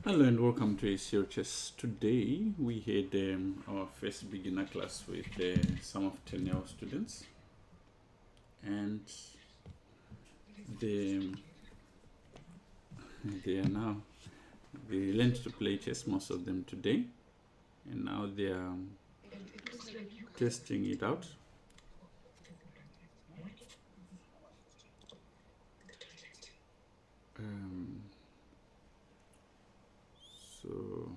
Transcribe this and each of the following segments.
Hello and welcome to ACO Chess. Today we had our first beginner class with some of Teneo students, and they, they are now they learned to play chess, most of them today, and now they are testing it out. So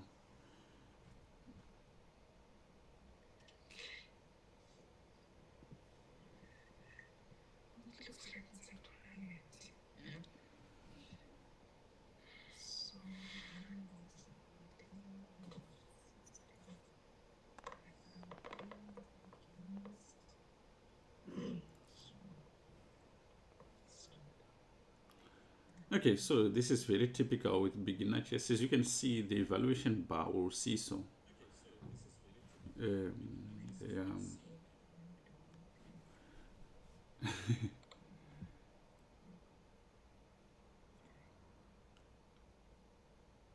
okay, so this is very typical with beginner chess. As you can see, the evaluation bar or seesaw. Um, they,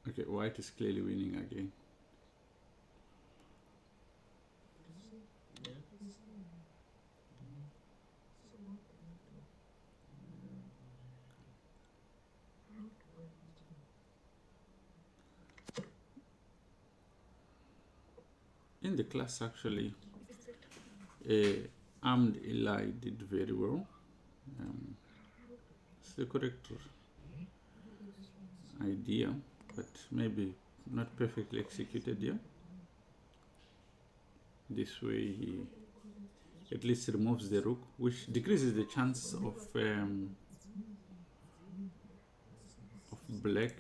okay, white is clearly winning again. In the class, actually, armed Eli did very well. It's the correct idea, but maybe not perfectly executed here. This way he at least removes the rook, which decreases the chance of black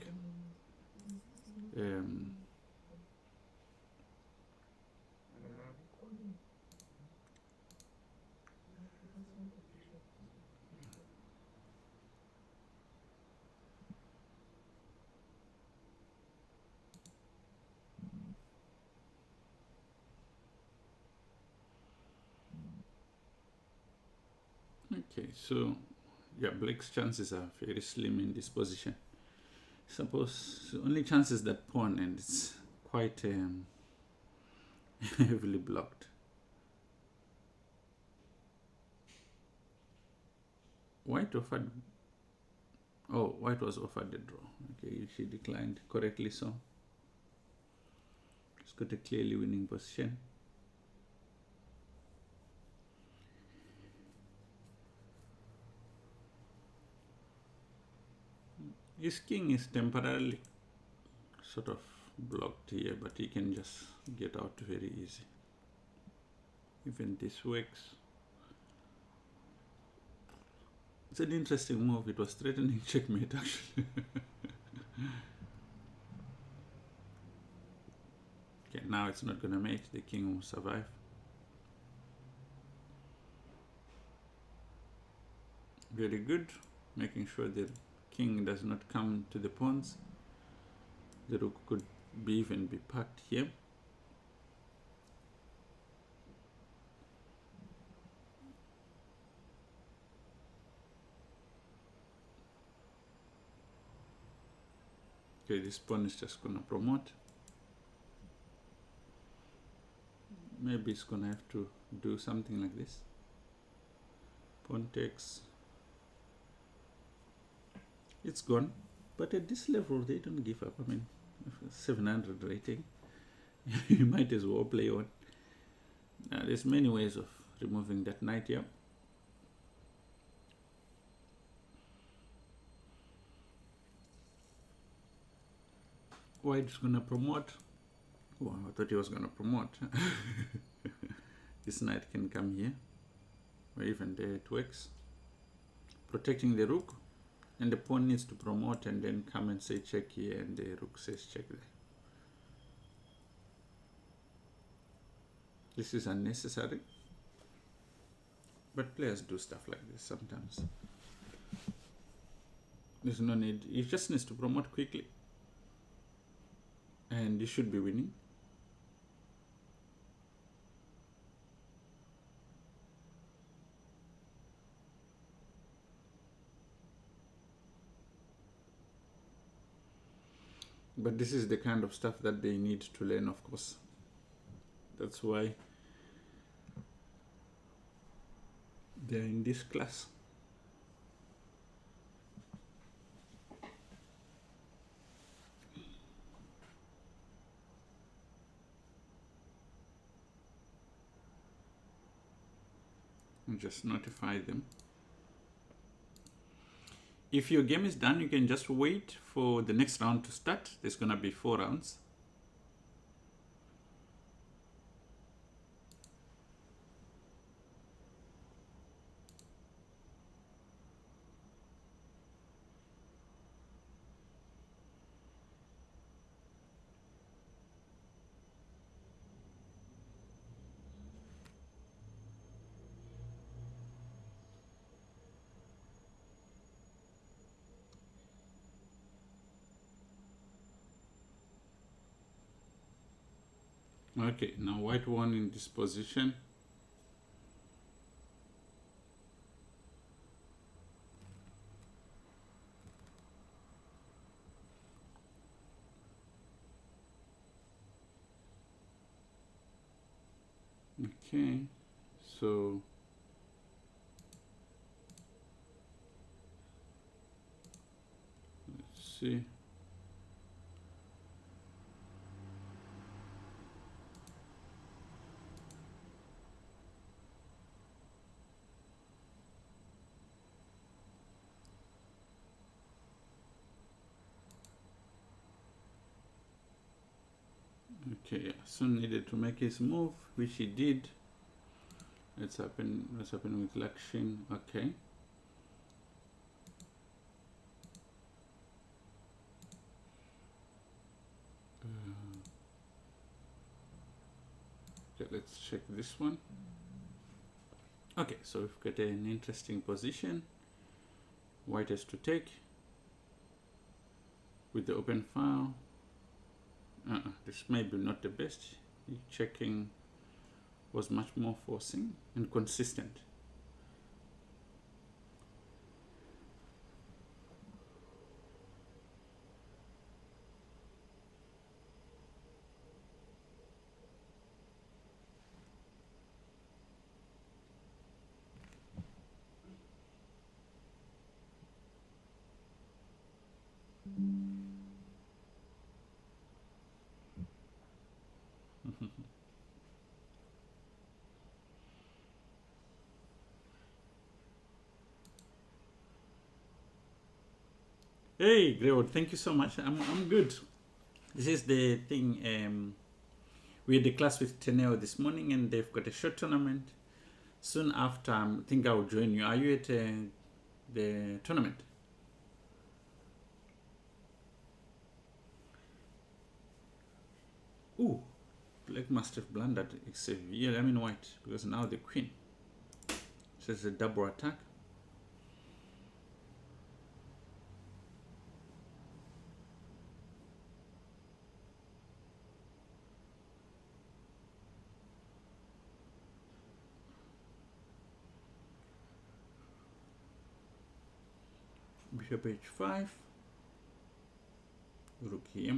okay, so yeah, black's chances are very slim in this position. Suppose the only chance is that pawn, and it's quite heavily blocked. White offered, oh, white was offered the draw. Okay, she declined, correctly so. It's got a clearly winning position. His king is temporarily sort of blocked here, but he can just get out very easy. Even this works. It's an interesting move. It was threatening checkmate, actually. Okay, now it's not going to mate. The king will survive. Very good. Making sure the king does not come to the pawns. The rook could even be parked here. Okay, this pawn is just going to promote. Maybe it's going to have to do something like this. Pawn takes. It's gone. But at this level, they don't give up. I mean, 700 rating. You might as well play on. There's many ways of removing that knight here. White's gonna promote. Oh, I thought he was gonna promote. This knight can come here, or even there it works. Protecting the rook, and the pawn needs to promote and then come and say check here, and the rook says check there. This is unnecessary, but players do stuff like this sometimes. There's no need. He just needs to promote quickly, and you should be winning. But this is the kind of stuff that they need to learn, of course. That's why they're in this class. And just notify them. If your game is done, you can just wait for the next round to start. There's gonna be 4 rounds. Okay, now white won in this position. Okay, so let's see. Okay, Sun needed to make his move, which he did. What's happening with Lakshin? Okay. Okay, let's check this one. Okay, so we've got an interesting position. White has to take with the open file. This may be not the best. Checking was much more forcing and consistent. Hey, Greywood, thank you so much. I'm good. This is the thing. We had a class with Teneo this morning, and they've got a short tournament. Soon after, I think I'll join you. Are you at the tournament? Ooh, black must have blundered severely. I mean white, because now the queen. So it's a double attack. Bishop h5, rook here.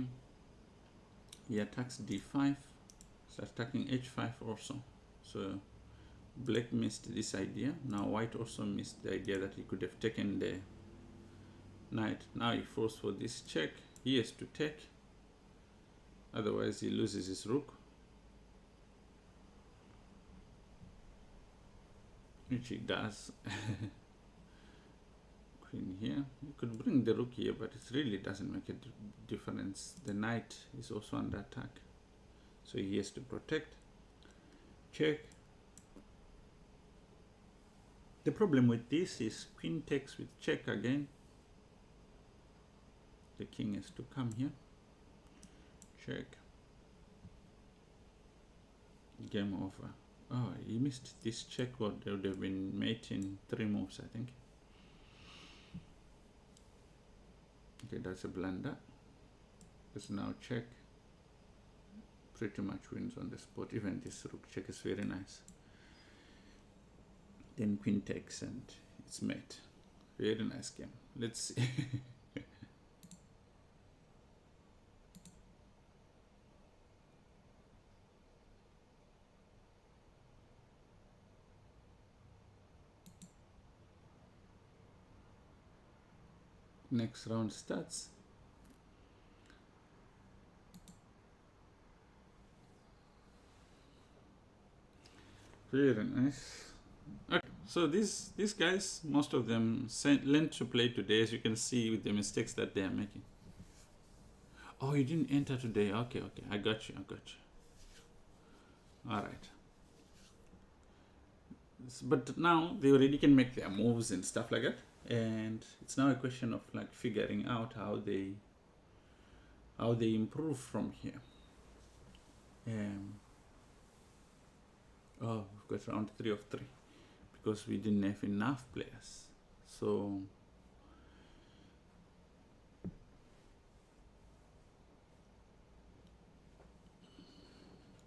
He attacks d5, so attacking h5 also. So black missed this idea. Now white also missed the idea that he could have taken the knight. Now he falls for this check. He has to take, otherwise he loses his rook, which he does. Queen here. You could bring the rook here, but it really doesn't make a difference. The knight is also under attack, so he has to protect. Check. The problem with this is queen takes with check again. The king has to come here. Check. Game over. Oh, he missed this check, or they would have been mate in 3 moves, I think. Okay, that's a blunder. Let's now check. Pretty much wins on the spot. Even this rook check is very nice. Then queen takes and it's mate. Very nice game. Let's see. next round starts. Very nice. Okay, so these guys, most of them learned to play today, as you can see with the mistakes that they are making. Oh, you didn't enter today. Okay, I got you. All right. But now they already can make their moves and stuff like that, and it's now a question of like figuring out how they improve from here. Oh, we've got round 3 of 3 because we didn't have enough players. So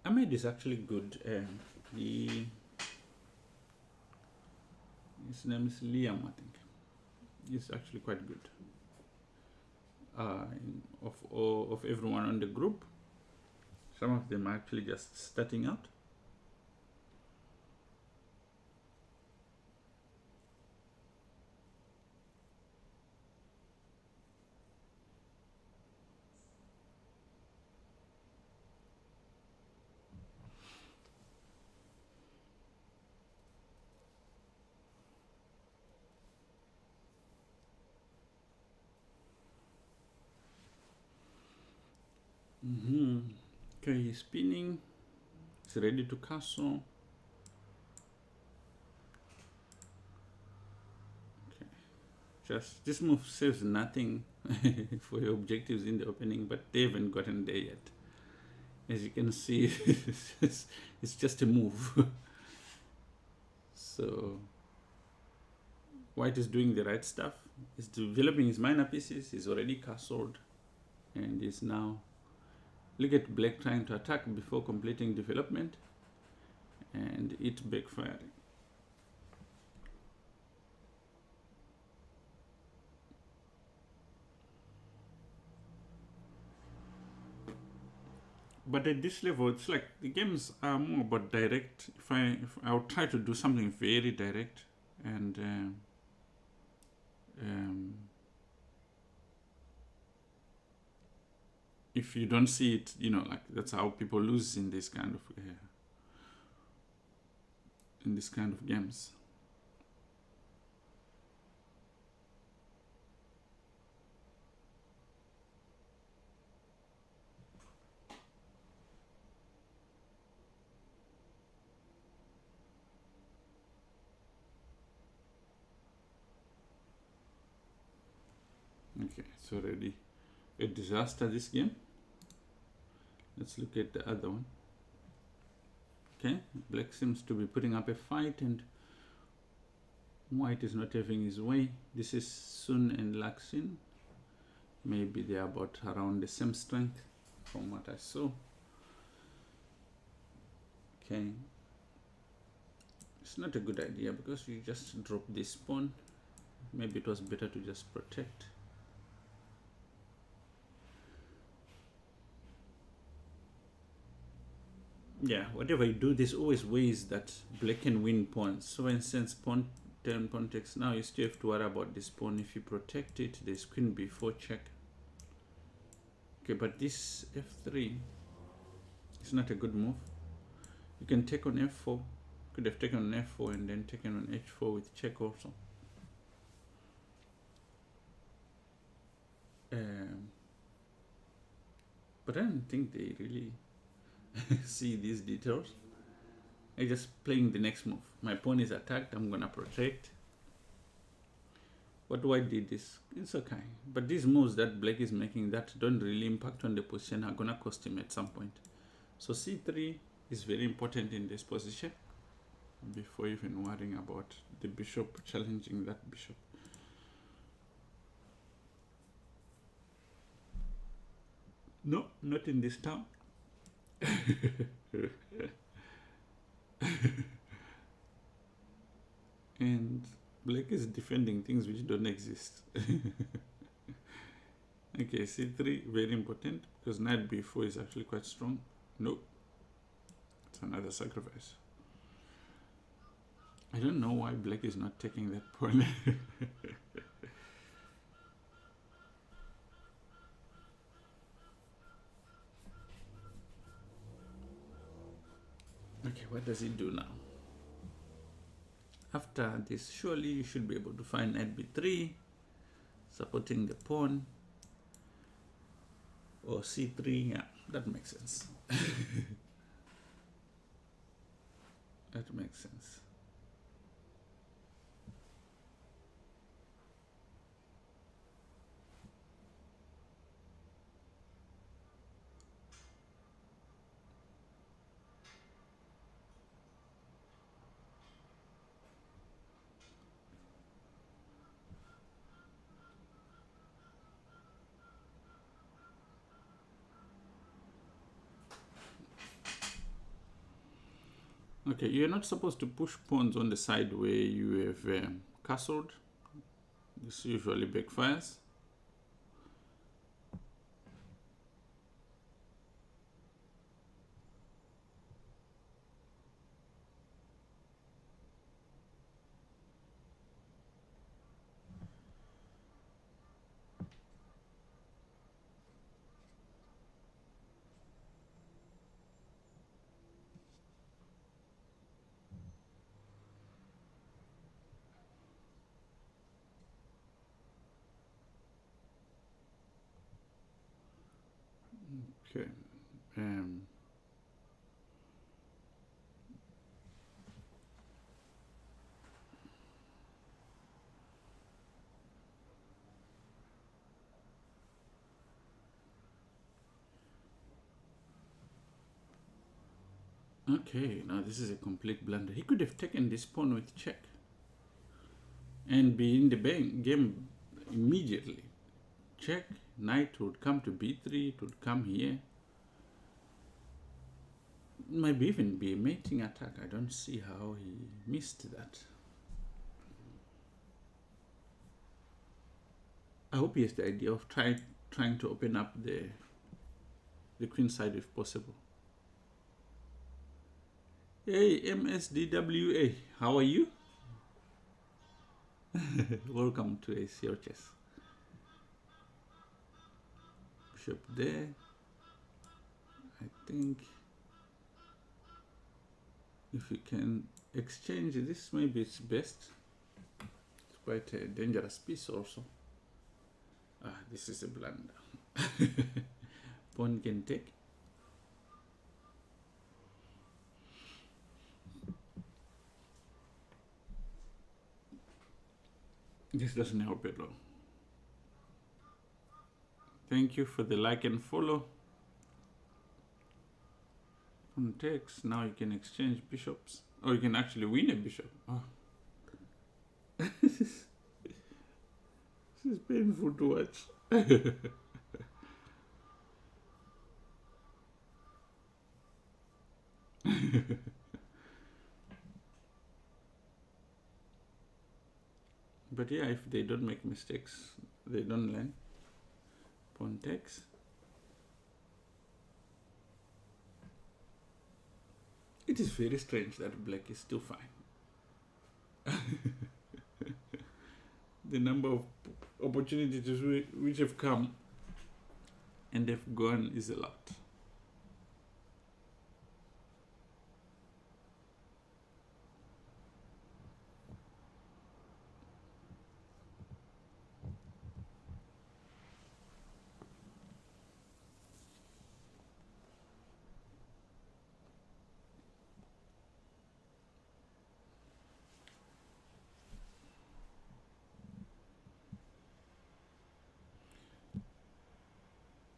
Ahmed is actually good. His name is Liam, I think. He's actually quite good. Of everyone on the group, some of them are actually just starting out. Okay, he's spinning. He's ready to castle. Okay, just this move saves nothing for your objectives in the opening, but they haven't gotten there yet. As you can see, it's just a move. So White is doing the right stuff. He's developing his minor pieces. He's already castled, and is now. Look at Black trying to attack before completing development, and it backfiring. But at this level, it's like the games are more about direct. If I'll try to do something very direct, and if you don't see it, like that's how people lose in this kind of games. Okay, it's already a disaster, this game. Let's look at the other one. Okay, Black seems to be putting up a fight, and White is not having his way. This is Sun and Laxin. Maybe they are about around the same strength from what I saw. Okay, it's not a good idea because you just drop this pawn. Maybe it was better to just protect. Yeah, whatever you do, there's always ways that Black can win pawns. So for instance, pawn 10, pawn takes. Now you still have to worry about this pawn. If you protect it, there's queen b4 check. Okay, but this f3 is not a good move. You can take on f4. Could have taken on f4 and then taken on h4 with check also. But I don't think they really see these details. I'm just playing the next move. My pawn is attacked, I'm gonna protect. What White did is, it's okay. But these moves that Black is making that don't really impact on the position are gonna cost him at some point. So c3 is very important in this position before even worrying about the bishop challenging that bishop. No, not in this town. And Black is defending things which don't exist. Okay, c3, very important because knight b4 is actually quite strong. Nope, it's another sacrifice. I don't know why Black is not taking that pawn. what does he do now? After this, surely you should be able to find knight b3, supporting the pawn, or c3. Yeah, that makes sense. That makes sense. Okay, you're not supposed to push pawns on the side where you have castled. This usually backfires. Okay. Okay, now this is a complete blunder. He could have taken this pawn with check and be in the game immediately. Check, knight would come to b3, it would come here. It might even be a mating attack. I don't see how he missed that. I hope he has the idea of trying to open up the queen side if possible. Hey, MSDWA, how are you? Welcome to ACO Chess. Bishop there. I think if you can exchange this, maybe it's best. It's quite a dangerous piece also. Ah, this is a blunder. Pawn can take. This doesn't help at all. Thank you for the like and follow. Pawn takes. Now you can exchange bishops. Or you can actually win a bishop. Oh. This is painful to watch. But yeah, if they don't make mistakes, they don't learn. Pawn takes. It is very strange that black is still fine. The number of opportunities which have come and have gone is a lot.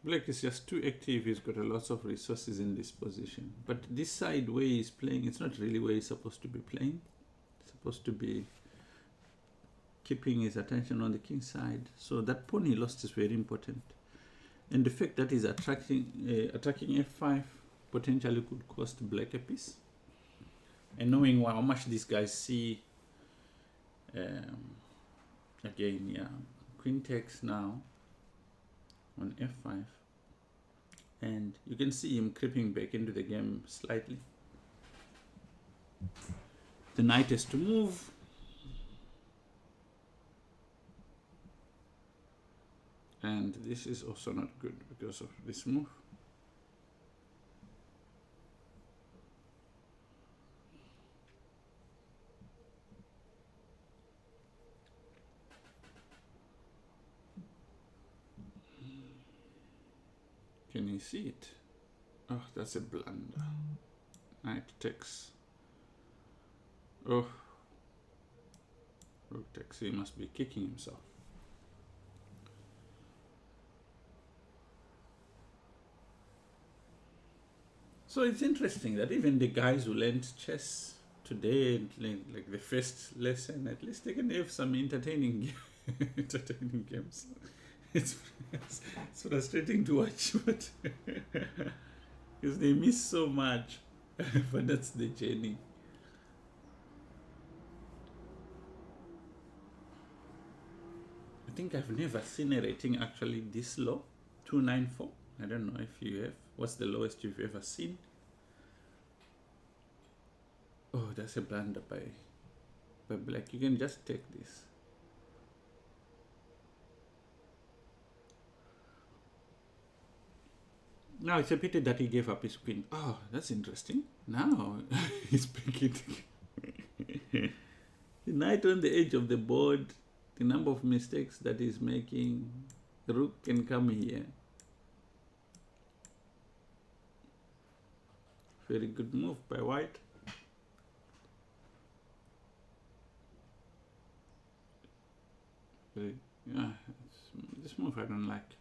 Black is just too active. He's got a lot of resources in this position. But this side where he's playing, it's not really where he's supposed to be playing. It's supposed to be keeping his attention on the king side. So that pawn he lost is very important. And the fact that he's attacking f5 potentially could cost black a piece. And knowing how much these guys see, again, yeah, queen takes now on f5, and you can see him creeping back into the game slightly. The knight has to move. And this is also not good because of this move. Can you see it? Oh, that's a blunder. Knight takes. Oh, rook takes. He must be kicking himself. So it's interesting that even the guys who learned chess today, like the first lesson, at least they can have some entertaining games. It's frustrating to watch, but because they miss so much. But that's the journey. I think I've never seen a rating actually this low, 294. I don't know if you have. What's the lowest you've ever seen? Oh, that's a blunder by black. You can just take this. Now it's a pity that he gave up his queen. Oh, that's interesting. Now he's picking the knight on the edge of the board. The number of mistakes that he's making. The rook can come here. Very good move by white. Yeah, this move I don't like.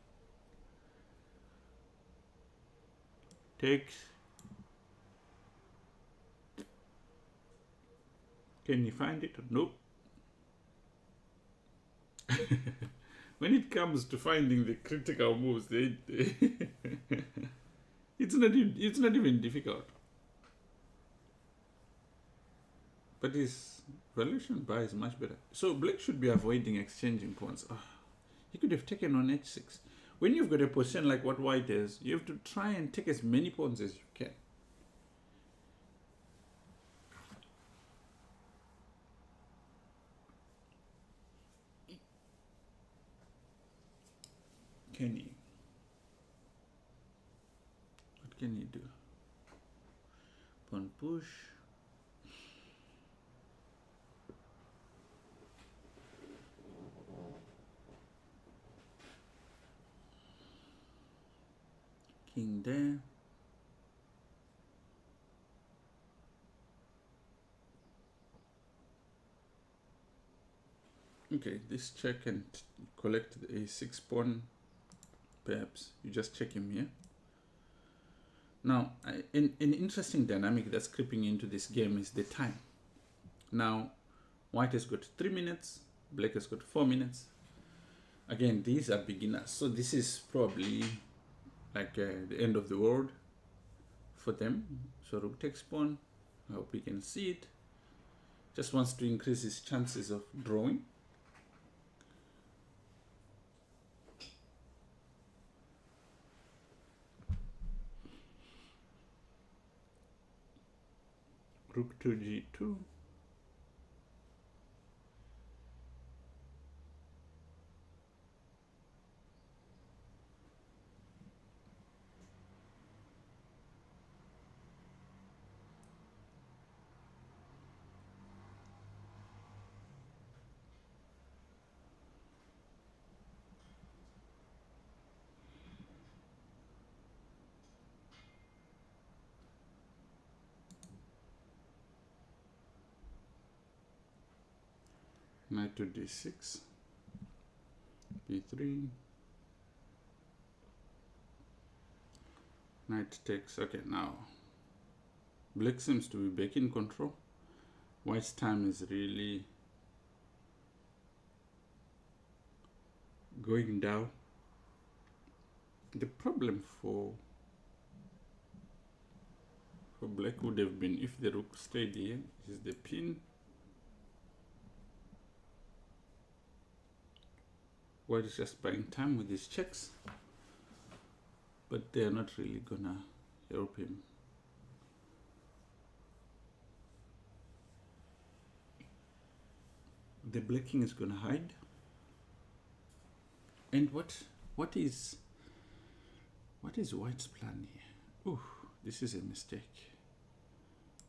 Takes. Can you find it? Nope. When it comes to finding the critical moves, it's not even difficult. But his valuation bar is much better. So black should be avoiding exchanging pawns. Oh, he could have taken on h6. When you've got a position like what white is, you have to try and take as many pawns as you can. Can he? What can he do? Pawn push. King there. Okay, this check and collect the a6 pawn. Perhaps you just check him here. Now, an interesting dynamic that's creeping into this game is the time. Now, white has got 3 minutes, black has got 4 minutes. Again, these are beginners, so this is probably like the end of the world for them. So rook takes pawn. I hope we can see it. Just wants to increase his chances of drawing. Rook to g2. Knight to d6, b3, knight takes. Okay, now black seems to be back in control. White's time is really going down. The problem for black would have been if the rook stayed here, is the pin. White is just buying time with his checks, but they're not really gonna help him. The black king is gonna hide. And what is white's plan here? Oh, this is a mistake.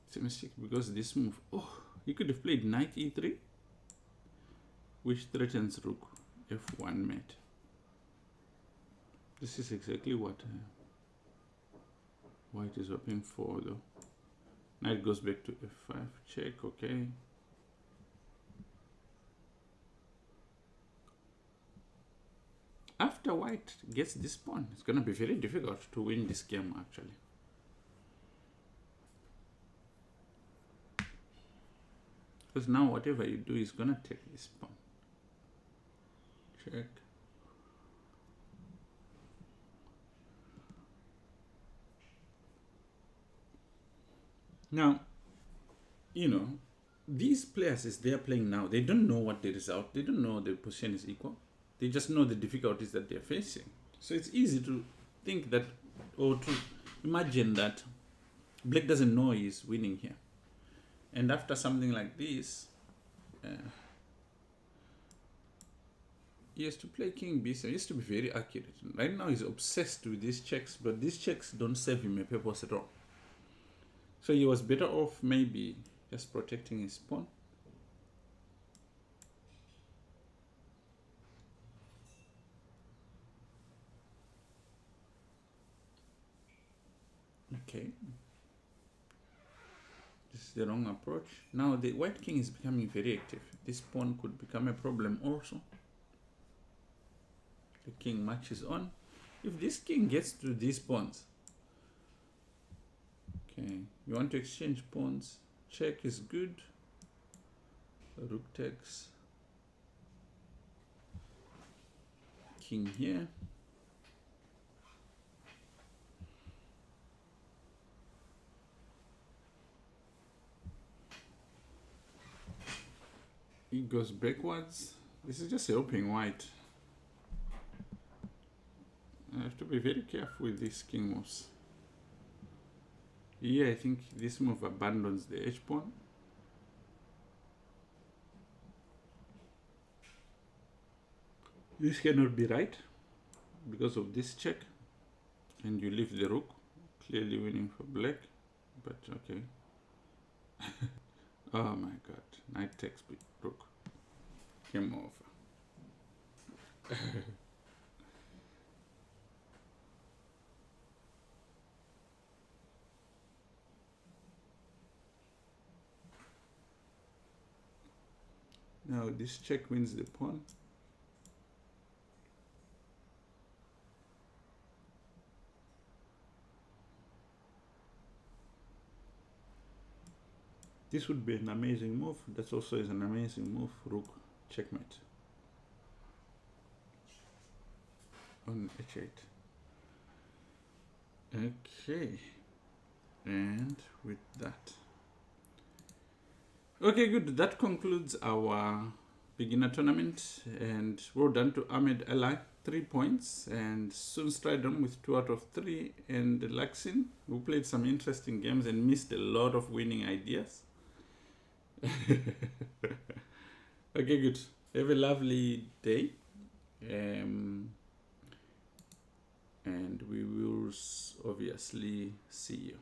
It's a mistake because this move, oh, he could have played knight e3, which threatens rook f1 mate. This is exactly what White is opening 4 though. Knight goes back to f5, check, okay. After white gets this pawn, it's going to be very difficult to win this game actually. Because now whatever you do is going to take this pawn. Check. Now, you know, these players as they are playing now, they don't know what the result, they don't know the position is equal. They just know the difficulties that they're facing. So it's easy to think that, or to imagine that Black doesn't know he's winning here. And after something like this, he has to play King B7. He has to be very accurate. Right now he's obsessed with these checks, but these checks don't serve him a purpose at all. So he was better off maybe just protecting his pawn. Okay. This is the wrong approach. Now the white king is becoming very active. This pawn could become a problem also. The king marches on. If this king gets to these pawns, okay, you want to exchange pawns. Check is good. Rook takes. King here. He goes backwards. This is just helping white. I have to be very careful with these king moves. Here I think this move abandons the h pawn. This cannot be right because of this check, and you leave the rook, clearly winning for black, but okay. Oh my god, knight takes rook. Game over. Now this check wins the pawn. This would be an amazing move. That also is an amazing move. Rook checkmate on h8. Okay, and with that, okay, good. That concludes our beginner tournament, and well done to Ahmed Ali, 3 points, and Sun Stridom with 2 out of 3, and Laxin, who played some interesting games and missed a lot of winning ideas. Okay, good. Have a lovely day, and we will obviously see you.